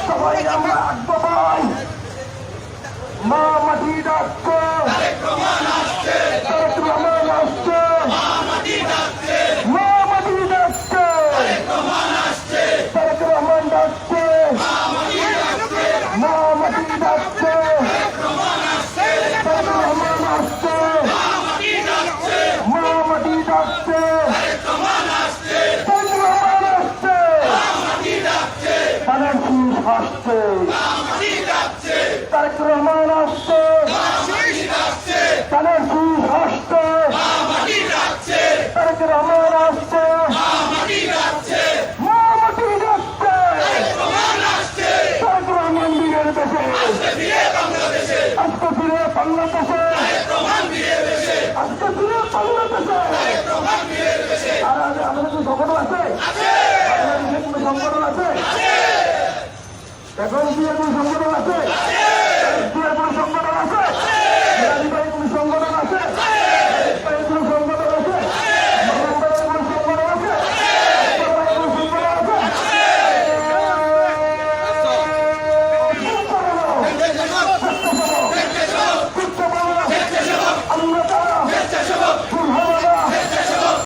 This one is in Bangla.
সবাই আমরা আগ্রহ পাই মা মাটি ডাকছে তারেক রহমান আসছে মা মাটি ডাকছে তারেক রহমান ডাকছে মা মাটি ডাকছে তারেক রহমান আসছে মা মাটি ডাকছে তারেক রহমান আসছে তারেক আসছে তারেক রহমান আসছে তারেক আসছে তারেক রহমান আসছে মা মাটি ডাকছে তারেক রহমান বীরের দেশে আজকে ফিরে বাংলাদেশে আজকে ফিরে বাংলাদেশে আর আমাদের কি সংগঠন আছে সংগঠন আছে এখন কি